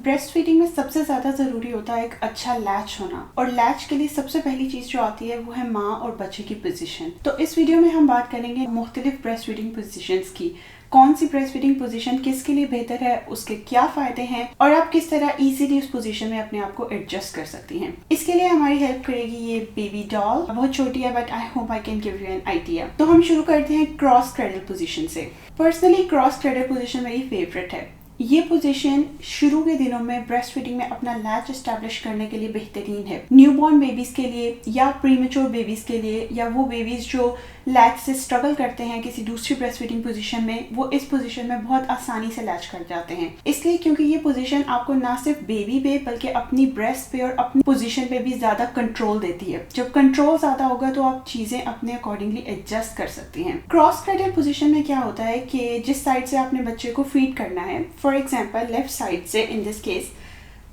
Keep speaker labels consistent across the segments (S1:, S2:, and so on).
S1: Breast feeding में सबसे ज़्यादा ज़रूरी होता है एक अच्छा लैच होना, और लैच के लिए सबसे पहली चीज़ जो आती है वो है माँ और बच्चे की पोजीशन। तो इस वीडियो में हम बात करेंगे मुख्तलिफ ब्रेस्ट फीडिंग पोजीशंस की, कौन सी ब्रेस्ट फीडिंग पोजीशन किसके लिए बेहतर है, उसके क्या फ़ायदे हैं और आप किस तरह इजीली उस पोजीशन में अपने आप को एडजस्ट कर सकती हैं। इसके लिए हमारी हेल्प करेगी ये बेबी डॉल। बहुत छोटी है but I hope I can give you an idea. तो हम शुरू करते हैं क्रॉस क्रेडल पोजीशन से। पर्सनली क्रॉस क्रेडल पोजीशन मेरी फेवरेट है। ये पोजीशन शुरू के दिनों में ब्रेस्ट फीडिंग में अपना लैच एस्टैब्लिश करने के लिए बेहतरीन है। न्यूबॉर्न बेबीज के लिए या प्रीमेच्योर बेबीज के लिए या वो बेबीज जो लैच से स्ट्रगल करते हैं किसी दूसरी ब्रेस्ट फीडिंग पोजीशन में, वो इस पोजीशन में बहुत आसानी से लैच कर जाते हैं। इसलिए क्योंकि ये पोजीशन आपको ना सिर्फ बेबी पे बल्कि अपनी ब्रेस्ट पे और अपनी पोजीशन पे भी ज्यादा कंट्रोल देती है। जब कंट्रोल ज्यादा होगा तो आप चीजें अपने अकॉर्डिंगली एडजस्ट कर सकती हैं। क्रॉस क्रेडल पोजीशन में क्या होता है कि जिस साइड से आपने बच्चे को फीड करना है, फॉर एग्जाम्पल लेफ्ट साइड से इन दिस केस,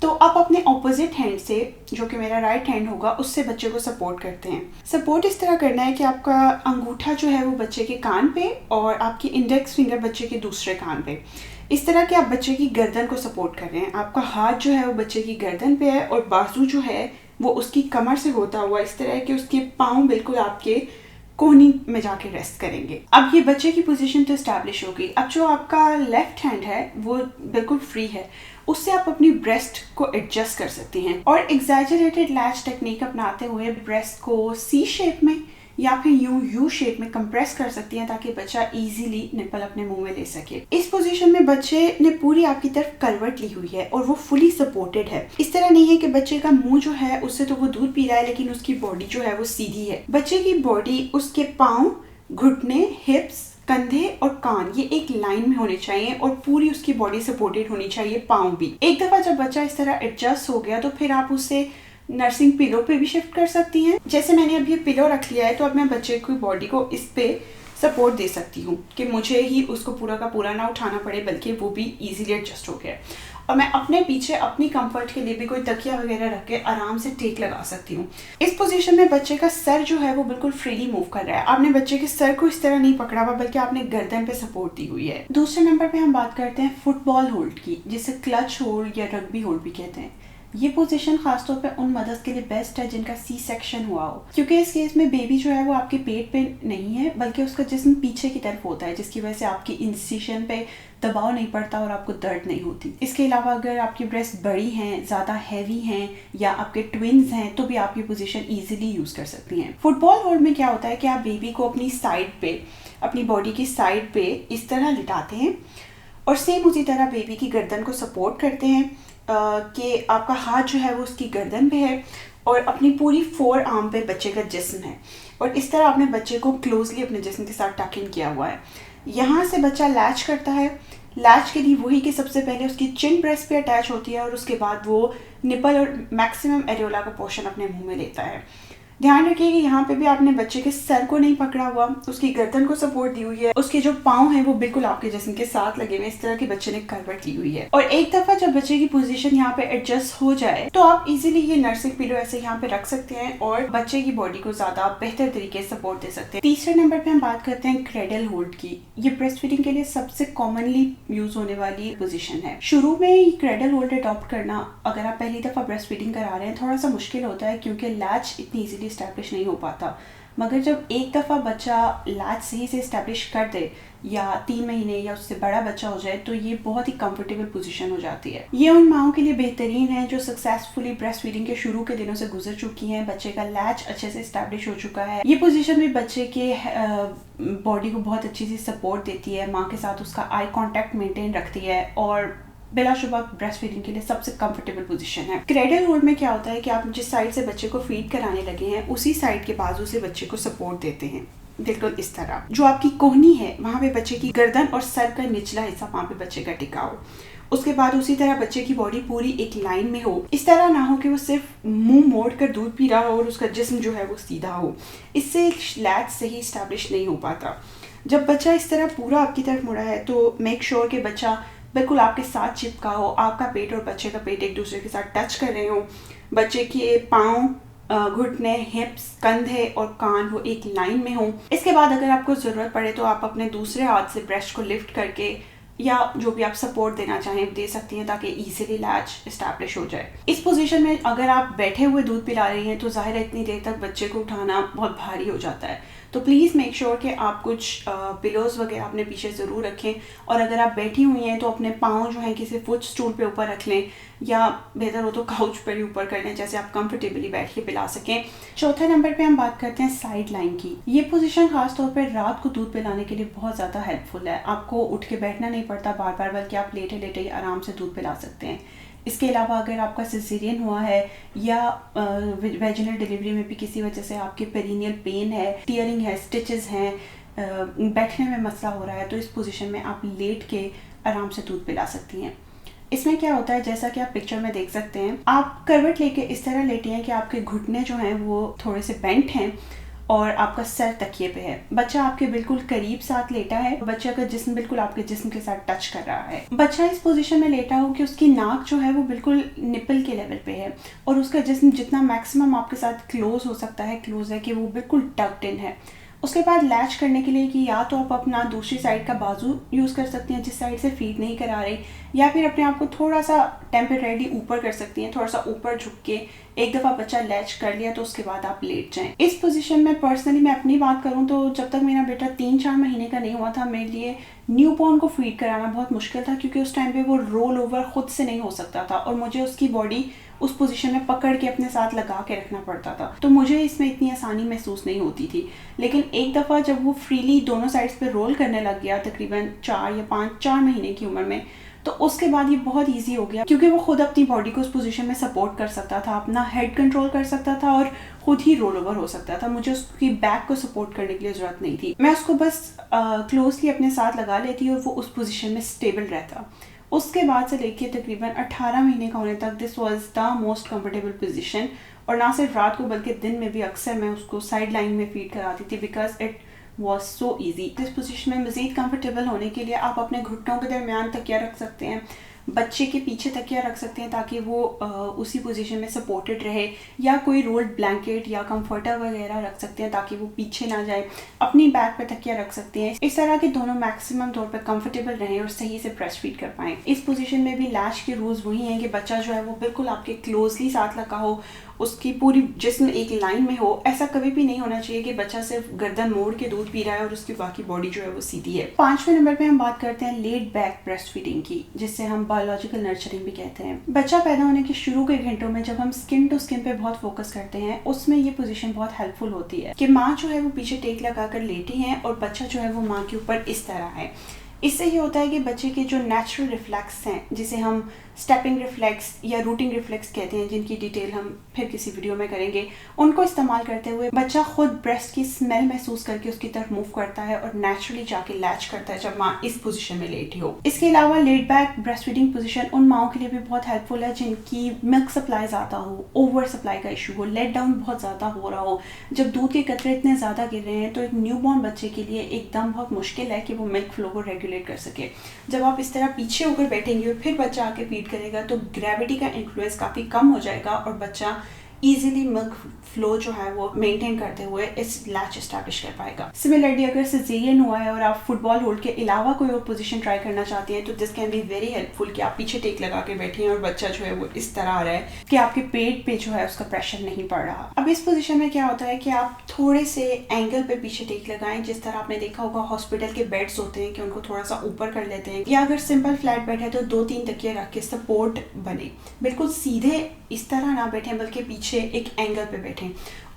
S1: तो आप अपने ऑपोजिट हैंड से, जो कि मेरा राइट हैंड होगा, उससे बच्चे को सपोर्ट करते हैं। सपोर्ट इस तरह करना है कि आपका अंगूठा जो है वो बच्चे के कान पे और आपकी इंडेक्स फिंगर बच्चे के दूसरे कान पे, इस तरह कि आप बच्चे की गर्दन को सपोर्ट कर रहे हैं। आपका हाथ जो है वो बच्चे की गर्दन पे है और बाजू जो है वो उसकी कमर से होता हुआ इस तरह कि उसके पाँव बिल्कुल आपके कोहनी में जाके रेस्ट करेंगे। अब ये बच्चे की पोजीशन तो एस्टैब्लिश होगी। अब जो आपका लेफ्ट हैंड है वो बिल्कुल फ्री है, उससे आप अपनी ब्रेस्ट को एडजस्ट कर सकती हैं और एग्जैजरेटेड लैच टेक्निक अपनाते हुए ब्रेस्ट को सी शेप में या फिर यू शेप में कंप्रेस कर सकती हैं ताकि बच्चा इजीली निप्पल अपने मुंह में ले सके। इस पोजीशन में बच्चे ने पूरी आपकी तरफ करवट ली हुई है और वो फुली सपोर्टेड है। इस तरह नहीं है कि बच्चे का मुंह जो है उससे तो वो दूध पी रहा है लेकिन उसकी बॉडी जो है वो सीधी है। बच्चे की बॉडी, उसके पाँव, घुटने, हिप्स, कंधे और कान ये एक लाइन में होने चाहिए और पूरी उसकी बॉडी सपोर्टेड होनी चाहिए, पाँव भी। एक दफा जब बच्चा इस तरह एडजस्ट हो गया तो फिर आप उसे नर्सिंग पिलो पे भी शिफ्ट कर सकती हैं। जैसे मैंने अभी ये पिलो रख लिया है तो अब मैं बच्चे की बॉडी को इस पे सपोर्ट दे सकती हूँ कि मुझे ही उसको पूरा का पूरा ना उठाना पड़े बल्कि वो भी इजीली एडजस्ट हो गया। और मैं अपने पीछे अपनी कंफर्ट के लिए भी कोई तकिया वगैरह रख के आराम से टेक लगा सकती हूँ। इस पोजीशन में बच्चे का सर जो है वो बिल्कुल फ्रीली मूव कर रहा है। आपने बच्चे के सर को इस तरह नहीं पकड़ा हुआ बल्कि आपने गर्दन पे सपोर्ट दी हुई है। दूसरे नंबर पे हम बात करते हैं फुटबॉल होल्ड की, जिसे क्लच होल्ड या रग्बी होल्ड भी कहते हैं। ये पोजीशन खासतौर पे उन मदर्स के लिए बेस्ट है जिनका सी सेक्शन हुआ हो, क्योंकि इस केस में बेबी जो है वो आपके पेट पे नहीं है बल्कि उसका जिस्म पीछे की तरफ होता है, जिसकी वजह से आपकी इंसिशन पे दबाव नहीं पड़ता और आपको दर्द नहीं होती। इसके अलावा अगर आपकी ब्रेस्ट बड़ी हैं, ज़्यादा हैवी हैं या आपके ट्विन्स हैं तो भी आप ये पोजीशन ईजिली यूज़ कर सकती हैं। फुटबॉल होल्ड में क्या होता है कि आप बेबी को अपनी साइड पे, अपनी बॉडी की साइड पे इस तरह लिटाते हैं और सेम उसी तरह बेबी की गर्दन को सपोर्ट करते हैं कि आपका हाथ जो है वो उसकी गर्दन पे है और अपनी पूरी फोर आर्म पे बच्चे का जिस्म है और इस तरह आपने बच्चे को क्लोजली अपने जिस्म के साथ टक इन किया हुआ है। यहाँ से बच्चा लैच करता है। लैच के लिए वही कि सबसे पहले उसकी चिन ब्रेस्ट पे अटैच होती है और उसके बाद वो निपल और मैक्सिमम एरियोला का पोर्शन अपने मुंह में लेता है। ध्यान रखिए कि यहाँ पे भी आपने बच्चे के सर को नहीं पकड़ा हुआ, उसकी गर्दन को सपोर्ट दी हुई है, उसके जो पाँव हैं वो बिल्कुल आपके जिस्म के साथ लगे हुए, इस तरह के बच्चे ने करवट ली हुई है। और एक दफा जब बच्चे की पोजीशन यहाँ पे एडजस्ट हो जाए तो आप इजीली ये नर्सिंग पिलो ऐसे यहाँ पे रख सकते हैं और बच्चे की बॉडी को ज्यादा बेहतर तरीके से सपोर्ट दे सकते हैं। तीसरे नंबर पे हम बात करते हैं क्रेडल होल्ड की। ये ब्रेस्ट फीडिंग के लिए सबसे कॉमनली यूज होने वाली पोजीशन है। शुरू में ये क्रेडल होल्ड अडॉप्ट करना अगर आप पहली दफा ब्रेस्ट फीडिंग करा रहे हैं थोड़ा सा मुश्किल होता है क्योंकि लैच इतनी इजीली एस्टैब्लिश नहीं हो पाता, मगर जब एक दफ़ा बच्चा लैच सही से एस्टैब्लिश कर दे या 3 महीने या उससे बड़ा बच्चा हो जाए तो ये बहुत ही कंफर्टेबल पोजीशन हो जाती है। ये उन माओं के लिए बेहतरीन है जो सक्सेसफुली ब्रेस्ट फीडिंग के शुरू के दिनों से गुजर चुकी हैं, बच्चे का लैच अच्छे से एस्टैब्लिश हो चुका है। ये पोजीशन भी बच्चे के बॉडी को बहुत अच्छी सी सपोर्ट देती है, माँ के साथ उसका आई कॉन्टैक्ट मेंटेन रखती है और बिलाशुबा ब्रेस्ट फीडिंग के लिए सबसे कंफर्टेबल पोजीशन है। क्रेडल होल्ड में क्या होता है कि आप जिस साइड से बच्चे को फीड कराने लगे हैं उसी साइड के बाजू से बच्चे को सपोर्ट देते हैं, बिल्कुल इस तरह। जो आपकी कोहनी है वहाँ पे बच्चे की गर्दन और सर का निचला हिस्सा वहाँ पे बच्चे का टिका हो। उसके बाद उसी तरह बच्चे की बॉडी पूरी एक लाइन में हो, इस तरह ना हो कि वो सिर्फ मुंह मोड़ कर दूध पी रहा हो और उसका जिस्म जो है वो सीधा हो। इससे लैच सही स्टैब्लिश नहीं हो पाता। जब बच्चा इस तरह पूरा आपकी तरफ मुड़ा है तो मेक श्योर कि बच्चा बिल्कुल आपके साथ चिपका हो, आपका पेट और बच्चे का पेट एक दूसरे के साथ टच कर रहे हो, बच्चे के पाँव, घुटने, हिप्स, कंधे और कान वो एक लाइन में हो। इसके बाद अगर आपको ज़रूरत पड़े तो आप अपने दूसरे हाथ से ब्रेस्ट को लिफ्ट करके या जो भी आप सपोर्ट देना चाहें दे सकती हैं ताकि इजीली लैच इस्टेब्लिश हो जाए। इस पोजीशन में अगर आप बैठे हुए दूध पिला रही हैं तो ज़ाहिर है इतनी देर तक बच्चे को उठाना बहुत भारी हो जाता है। तो प्लीज़ मेक श्योर कि आप कुछ पिलोज़ वगैरह अपने पीछे ज़रूर रखें, और अगर आप बैठी हुई हैं तो अपने पाँव जो हैं किसी फुट स्टूल पे ऊपर रख लें, या बेहतर हो तो काउच पर ही ऊपर कर लें, जैसे आप कंफर्टेबली बैठ के पिला सकें। चौथे नंबर पे हम बात करते हैं साइड लाइन की। ये पोजीशन खास तौर पे रात को दूध पिलाने के लिए बहुत ज़्यादा हेल्पफुल है। आपको उठ के बैठना नहीं पड़ता बार बार, बल्कि आप लेटे लेटे ही आराम से दूध पिला सकते हैं। इसके अलावा अगर आपका सिजेरियन हुआ है या वेजिनल डिलीवरी में भी किसी वजह से आपके पेरिनियल पेन है, टीयरिंग है, स्टिचेस हैं, बैठने में मसला हो रहा है, तो इस पोजीशन में आप लेट के आराम से दूध पिला सकती हैं। इसमें क्या होता है, जैसा कि आप पिक्चर में देख सकते हैं, आप करवट लेके इस तरह लेटी हैं कि आपके घुटने जो हैं वो थोड़े से बेंट हैं और आपका सर तकिए पे है। बच्चा आपके बिल्कुल करीब साथ लेटा है, बच्चे का जिस्म बिल्कुल आपके जिस्म के साथ टच कर रहा है। बच्चा इस पोजीशन में लेटा हो कि उसकी नाक जो है वो बिल्कुल निपल के लेवल पे है, और उसका जिस्म जितना मैक्सिमम आपके साथ क्लोज हो सकता है क्लोज है, कि वो बिल्कुल टक्ड इन है। उसके बाद लैच करने के लिए कि या तो आप अपना दूसरी साइड का बाजू यूज़ कर सकती हैं जिस साइड से फीड नहीं करा रही, या फिर अपने आप को थोड़ा सा टेम्परेरी ऊपर कर सकती हैं, थोड़ा सा ऊपर झुक के। एक दफ़ा बच्चा लैच कर लिया तो उसके बाद आप लेट जाएं। इस पोजीशन में पर्सनली मैं अपनी बात करूं तो जब तक मेरा बेटा 3-4 महीने का नहीं हुआ था, मेरे लिए न्यू बॉर्न को फीड कराना बहुत मुश्किल था, क्योंकि उस टाइम पे वो रोल ओवर खुद से नहीं हो सकता था और मुझे उसकी बॉडी उस पोजीशन में पकड़ के अपने साथ लगा के रखना पड़ता था। तो मुझे इसमें इतनी आसानी महसूस नहीं होती थी। लेकिन एक दफ़ा जब वो फ्रीली दोनों साइड्स पे रोल करने लग गया, तकरीबन 4 महीने की उम्र में, तो उसके बाद ये बहुत इजी हो गया, क्योंकि वो खुद अपनी बॉडी को उस पोजीशन में सपोर्ट कर सकता था, अपना हेड कंट्रोल कर सकता था और खुद ही रोल ओवर हो सकता था। मुझे उसकी बैक को सपोर्ट करने के लिए ज़रूरत नहीं थी। मैं उसको बस क्लोजली अपने साथ लगा लेती और वो उस पोजीशन में स्टेबल रहता। उसके बाद से लेके तकरीबन 18 महीने का होने तक this was the most comfortable position, और ना सिर्फ रात को बल्कि दिन में भी अक्सर मैं उसको साइड लाइन में फीड कराती थी, because it was so easy. इस पोजीशन में मज़ीद कंफर्टेबल होने के लिए आप अपने घुटनों के दरमियान तकिया रख सकते हैं, बच्चे के पीछे तकिया रख सकते हैं ताकि वो उसी पोजीशन में सपोर्टेड रहे, या कोई रोल्ड ब्लैंकेट या कंफर्टर वगैरह रख सकते हैं ताकि वो पीछे ना जाए। अपनी बैक पे तकिया रख सकते हैं। इस तरह के दोनों मैक्सिमम तौर पे कंफर्टेबल रहें और सही से ब्रेस्ट फीड कर पाएँ। इस पोजीशन में भी लैच के रूल्स वही हैं कि बच्चा जो है वो बिल्कुल आपके क्लोजली साथ लगा हो, उसकी पूरी जिस्म एक लाइन में हो। ऐसा कभी भी नहीं होना चाहिए कि बच्चा सिर्फ गर्दन मोड़ के दूध पी रहा है और उसकी बाकी बॉडी जो है वो सीधी है। 5वें नंबर पे हम बात करते हैं लेड बैक ब्रेस्ट फीडिंग की, जिससे हम बायोलॉजिकल नर्चरिंग भी कहते हैं। बच्चा पैदा होने के शुरू के घंटों में जब हम स्किन टू स्किन पे बहुत फोकस करते हैं, उसमें ये पोजीशन बहुत हेल्पफुल होती है कि माँ जो है वो पीछे टेक लगाकर लेटी है और बच्चा जो है वो माँ के ऊपर इस तरह है। इससे ये होता है कि बच्चे के जो नेचुरल रिफ्लेक्स हैं, जिसे हम स्टेपिंग रिफ्लेक्स या रूटिंग रिफ्लेक्स कहते हैं, जिनकी डिटेल हम फिर किसी वीडियो में करेंगे, उनको इस्तेमाल करते हुए बच्चा खुद ब्रेस्ट की स्मेल महसूस करके उसकी तरफ मूव करता है और नेचुरली जाके लैच करता है जब माँ इस पोजीशन में लेटी हो। इसके अलावा laid back breast feeding position उन माओं के लिए भी बहुत हेल्पफुल है जिनकी मिल्क सप्लाई ज़्यादा हो, ओवर सप्लाई का इशू हो, लेट डाउन बहुत ज़्यादा हो रहा हो। जब दूध के कतरे इतने ज़्यादा गिर रहे हैं तो एक न्यू बॉर्न बच्चे के लिए एकदम बहुत मुश्किल है कि वो मिल्क फ्लो को रेगुलेट कर सके। जब आप इस तरह पीछे होकर बैठेंगे और फिर बच्चा आके फीड करेगा तो ग्रेविटी का इन्फ्लुएंस काफ़ी कम हो जाएगा और बच्चा इजीली मिल्क फ्लो जो है वो मेंटेन करते हुए इस लैच एस्टैब्लिश कर पाएगा। सिमिलरली अगर सिजेरियन हुआ है और आप फुटबॉल होल्ड के अलावा कोई और पोजीशन ट्राई करना चाहती हैं तो this can be very helpful कि आप पीछे टेक लगा के बैठी हैं और बच्चा जो है वो इस तरह आ रहा है कि आपके पेट पे जो है उसका प्रेशर नहीं पड़ रहा। अब इस पोजीशन में क्या होता है कि आप थोड़े से एंगल पे पीछे टेक लगाएं, जिस तरह आपने देखा होगा हॉस्पिटल के बेड्स होते हैं कि उनको थोड़ा सा ऊपर कर लेते हैं, या अगर सिंपल फ्लैट बेड है तो 2-3 तकिए रख के सपोर्ट बने। बिल्कुल सीधे इस तरह ना बैठें बल्कि पीछे एक एंगल पे बैठें।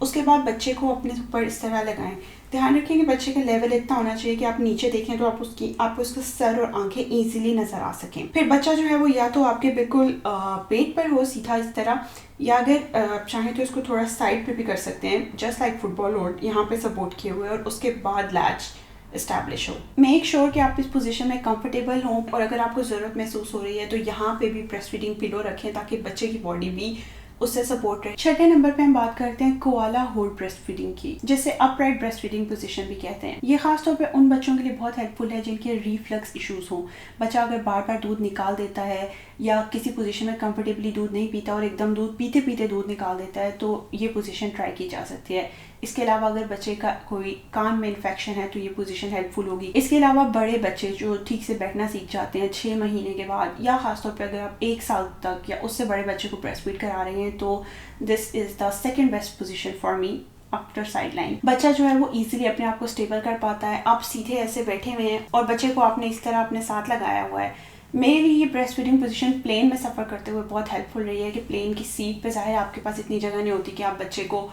S1: उसके बाद बच्चे को अपने ऊपर इस तरह लगाएं। ध्यान रखें कि बच्चे का लेवल इतना होना चाहिए कि आप नीचे देखें तो आपको उसका सर और आंखें इजीली नजर आ सकें। फिर बच्चा जो है वो या तो आपके बिल्कुल पेट पर हो सीधा इस तरह, या अगर चाहें तो इसको थोड़ा साइड पे भी कर सकते हैं, जस्ट लाइक फुटबॉल होल्ड यहाँ पे सपोर्ट किए हुए, और उसके बाद लैच एस्टैब्लिश हो। मेक श्योर कि आप इस पोजीशन में कंफर्टेबल हों, और अगर आपको ज़रूरत महसूस हो रही है तो यहाँ पे भी ब्रेस्ट फीडिंग पिलो रखें ताकि बच्चे की बॉडी भी उससे सपोर्ट रहे। 6वें नंबर पे हम बात करते हैं कोआला होल्ड ब्रेस्ट फीडिंग की, जिसे अपराइट ब्रेस्ट फीडिंग पोजीशन भी कहते हैं। ये खास तौर पे उन बच्चों के लिए बहुत हेल्पफुल है जिनके रिफ्लक्स इश्यूज हों। बच्चा अगर बार बार दूध निकाल देता है या किसी पोजीशन में कंफर्टेबली दूध नहीं पीता और एकदम दूध पीते पीते दूध निकाल देता है, तो ये पोजीशन ट्राई की जा सकती है। इसके अलावा अगर बच्चे का कोई कान में इन्फेक्शन है तो ये पोजीशन हेल्पफुल होगी। इसके अलावा बड़े बच्चे जो ठीक से बैठना सीख जाते हैं 6 महीने के बाद, या खासतौर पे अगर आप 1 साल तक या उससे बड़े बच्चे को ब्रेस्ट फीड करा रहे हैं, तो this is the second best position for me after side line. बच्चा जो है वो इजीली अपने आप को स्टेबल कर पाता है। आप सीधे ऐसे बैठे हुए हैं और बच्चे को आपने इस तरह अपने साथ लगाया हुआ है। मेरे लिए ये ब्रेस्ट फीडिंग पोजीशन प्लेन में सफ़र करते हुए बहुत हेल्पफुल रही है कि प्लेन की सीट पे ज़ाहिर आपके पास इतनी जगह नहीं होती कि आप बच्चे को,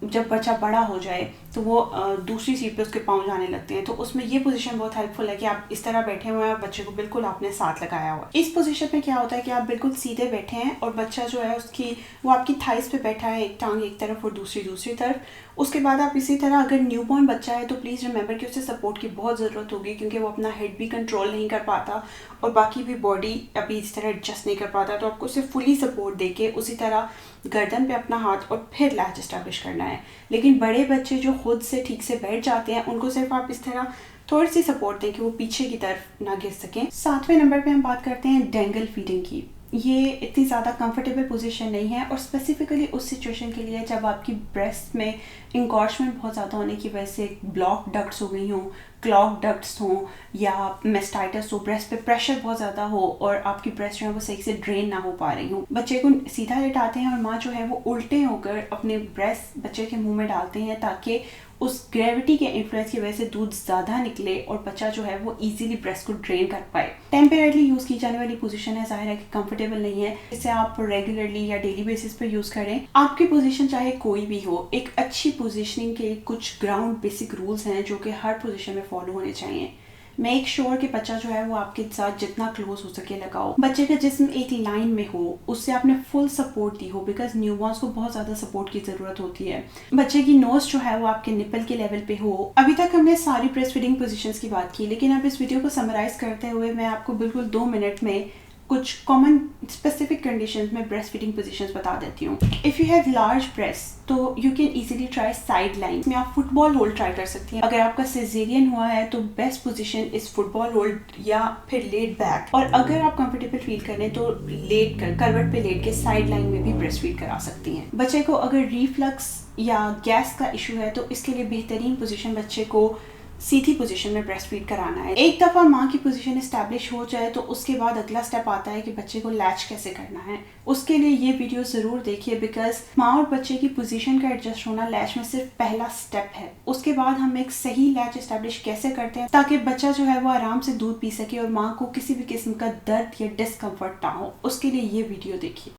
S1: जब बच्चा बड़ा हो जाए तो वो दूसरी सीट पे उसके पाँव जाने लगते हैं, तो उसमें ये पोजीशन बहुत हेल्पफुल है कि आप इस तरह बैठे हुए हैं और बच्चे को बिल्कुल आपने साथ लगाया हुआ है। इस पोजीशन में क्या होता है कि आप बिल्कुल सीधे बैठे हैं और बच्चा जो है वो आपकी थाइस पे बैठा है, एक टांग एक तरफ और दूसरी तरफ। उसके बाद आप इसी तरह, अगर न्यूबॉर्न बच्चा है तो प्लीज़ रिमेंबर कि उसे सपोर्ट की बहुत ज़रूरत होगी, क्योंकि वो अपना हेड भी कंट्रोल नहीं कर पाता और बाकी भी बॉडी अभी इस तरह एडजस्ट नहीं कर पाता, तो आपको उसे फुली सपोर्ट देके उसी तरह गर्दन पे अपना हाथ और फिर लैच इस्टेब्लिश करना है। लेकिन बड़े बच्चे जो खुद से ठीक से बैठ जाते हैं, उनको सिर्फ आप इस तरह थोड़ी सी सपोर्ट दें कि वो पीछे की तरफ ना गिर सकें। 7वें नंबर पे हम बात करते हैं डेंगल फीडिंग की। ये इतनी ज़्यादा कंफर्टेबल पोजीशन नहीं है और स्पेसिफिकली उस सिचुएशन के लिए जब आपकी ब्रेस्ट में इंगॉर्जमेंट बहुत ज़्यादा होने की वजह से ब्लॉक डक्ट्स हो गई हों, क्लॉग डक्ट्स हों या मेस्टाइटिस हो, ब्रेस्ट पे प्रेशर बहुत ज़्यादा हो और आपकी ब्रेस्ट जो है वो सही से ड्रेन ना हो पा रही हो। बच्चे को सीधा लेटाते हैं और माँ जो है वो उल्टे होकर अपने ब्रेस्ट बच्चे के मुंह में डालते हैं ताकि उस ग्रेविटी के इन्फ्लुएंस की वजह से दूध ज़्यादा निकले और बच्चा जो है वो इजीली ब्रेस्ट को ड्रेन कर पाए। टेम्परेरीली यूज़ की जाने वाली पोजीशन है, जाहिर है कि कंफर्टेबल नहीं है, इसे आप रेगुलरली या डेली बेसिस पर यूज़ करें। आपकी पोजीशन चाहे कोई भी हो, एक अच्छी पोजीशनिंग के कुछ ग्राउंड बेसिक रूल्स हैं जो कि हर पोजीशन में फॉलो होने चाहिए। मेक श्योर कि बच्चा जो है वो आपके साथ जितना क्लोज हो सके लगाओ। बच्चे का जिस्म एक लाइन में हो, उससे आपने फुल सपोर्ट दी हो, बिकॉज न्यूबॉर्न्स को बहुत ज़्यादा सपोर्ट की ज़रूरत होती है। बच्चे की नोज जो है वो आपके निपल के लेवल पे हो। अभी तक हमने सारी ब्रेस्ट फीडिंग पोजीशंस की बात की, लेकिन अब इस वीडियो को समराइज करते हुए मैं आपको बिल्कुल 2 मिनट में कुछ कॉमन स्पेसिफिक कंडीशंस में ब्रेस्ट फीडिंग पोजीशंस बता देती हूँ। If you have large breast तो you can easily try side line में आप फुटबॉल होल्ड ट्राई कर सकती हैं। अगर आपका सिजेरियन हुआ है तो best position is football hold या फिर लेट बैक, और अगर आप कंफर्टेबल फील करें तो लेट कर करवट पे लेट के साइड लाइन में भी ब्रेस्ट फीड करा सकती हैं। बच्चे को अगर रिफ्लक्स या गैस का इशू है तो इसके लिए बेहतरीन पोजीशन बच्चे को सीधी पोजीशन में ब्रेस्ट फीड कराना है। एक दफ़ा माँ की पोजीशन एस्टैब्लिश हो जाए तो उसके बाद अगला स्टेप आता है कि बच्चे को लैच कैसे करना है। उसके लिए ये वीडियो ज़रूर देखिए, बिकॉज माँ और बच्चे की पोजीशन का एडजस्ट होना लैच में सिर्फ पहला स्टेप है। उसके बाद हम एक सही लैच एस्टैब्लिश कैसे करते हैं ताकि बच्चा जो है वो आराम से दूध पी सके और माँ को किसी भी किस्म का दर्द या डिस्कम्फर्ट ना हो, उसके लिए ये वीडियो देखिए।